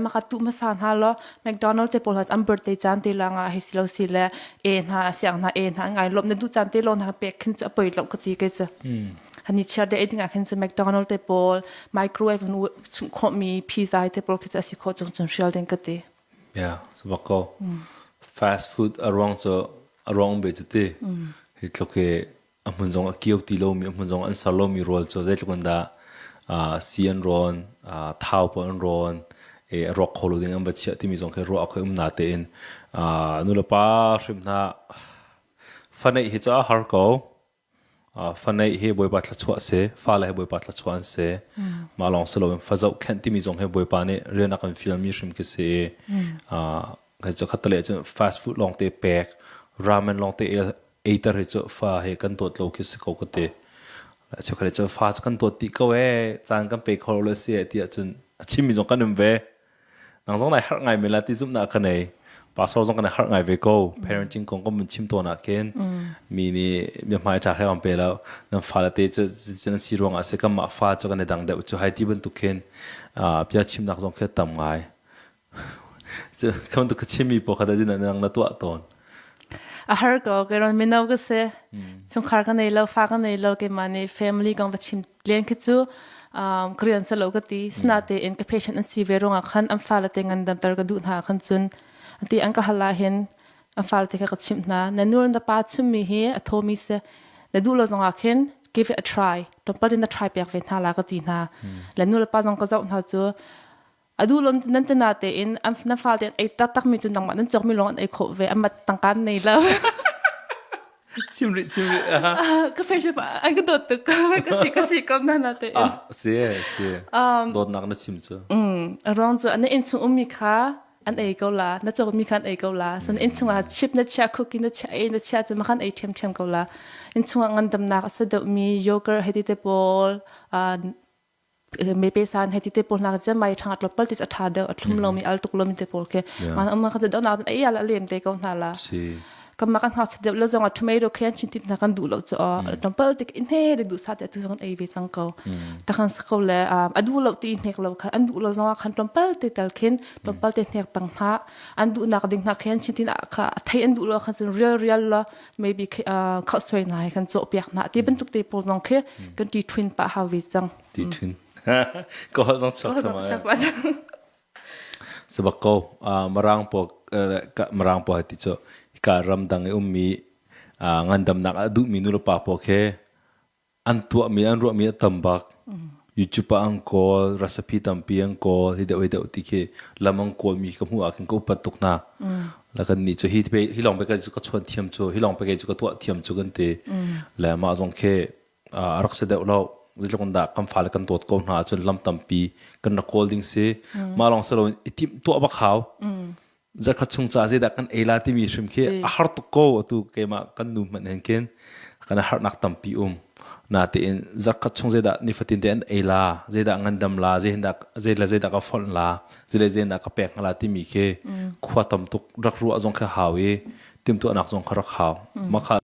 makatu masan halo McDonald te pol has birthday chan te langa hisilo sile en ha siang na en ha ngai lop na du chan te lon ha pek khin cha poi lo kati ke cha hani char de eding a khin cha McDonald te pol microwave nu chung kho mi pizza te pol ke cha si kho chung chung shal den kati yeah so bako fast food arong be chete hitloke amun jong akiu ti lo mi amun jong an salo mi rol cho zai tlunda sian ron thau pon ron e rock holo ding am bachia ti mi jong khe ro akhoi na te in nula pa shrimna fanai hi cha har ko fanai he boy pa thla chwa se fa la he boy pa thla chwan se ma long selo fa zau khan ti mi jong he boy pa ne rena kan film mi shrim ke se ga cha khatale cha fast food long te pack ramen long te eater he cha fa he kan tot lo ki se ko ko te cha khare cha fa kan tot ti ko we chang kan pe khol le se ti chun chim mi jong kan ve nang jong nai har ngai me la ti zum na kan nei pa so jong kan har ngai ve ko parenting kong ko mun chim to na ken mi ni mi mai cha he am pe la nam fa la te cha chen si rong a se kam ma fa cha kan dang de chu hai ti ban tu ken pya chim nak jong khe tam ngai cha kam tu chim mi po khada jin nang na to ton a har ko ke ron minau ke se chung khar kan nei lo fa kan nei lo ke mani family kang bachim len ke chu korean sa lo ka ti snate in ka patient an si verong a khan am fa la te ngan dam tar ka du na khan chun ti an ka hala hen am fa la te ka chim na nur na pa chum mi he a thomi se na du lo zong a khen give it a try don't put in the try pek ven hala ka ti na la nur pa zong ka zau na chu adu lon nan te na te in am na fa te ai tak mi chun dang ma nan chok mi long ai kho ve am tang kan nei lo chim ri ka fashion pa an ka dot ka si kam na te se dot nak na chim chu around so an in chu mi kha an ai ko la na chok mi khan ai ko la san in chu a chip na cha cookie na cha ai na cha chu ma khan ai them ko la in chu ngan dam na sa do mi yogurt hedi te pol me pe san heti te pol na ja mai thangat lo pal tis atha de atlum lo mi al tuk lo mi te pol ke man amma kha da na ai ala lem te ko na la kam ma kan ha se de lo zong a tomato khan chin tit na kan du lo cho dam pal tik in he de du sa te tu zong ai ve sang ko ta kan sa ko le adu lo ti nek lo khan an du lo zong a khan dam pal te tal khin dam pal te nek pang ha an du na ka ding na khan chin tin a kha thai an du lo khan real la maybe kha soi na kan cho piak na ti ban tuk te pol zong khe kan ti twin pa ha ve chang ti twin ko zong chok ma sabako marang po ti cho ka ram dang mi ngandam nak adu minul pa po khe an tua mi an ro mi tambak youtube pa ang ko recipe tampi ang ko hide we de ti khe lamang ko mi ka hu akin ko patuk na la kan ni cho hi long pe ka chu ka chon thiam chu hi long pe ka chu ka tua thiam chu kan te la ma zong khe arak se de lo dilong da kam fal kan tot ko na chun lam tampi kan na holding se ma long salo itim to ba khaw za kha chung cha je da kan ela ti mi shrim khe a har to ko tu ke ma kan nu man hen ken kan har nak tampi na te in za kha chung je da ni fatin den ela je da ngandam la je da ka fol la je da ka pek la ti mi khe khwa tam tuk rak ru azong kha hawe tim tu anak zong kha rak haw ma kha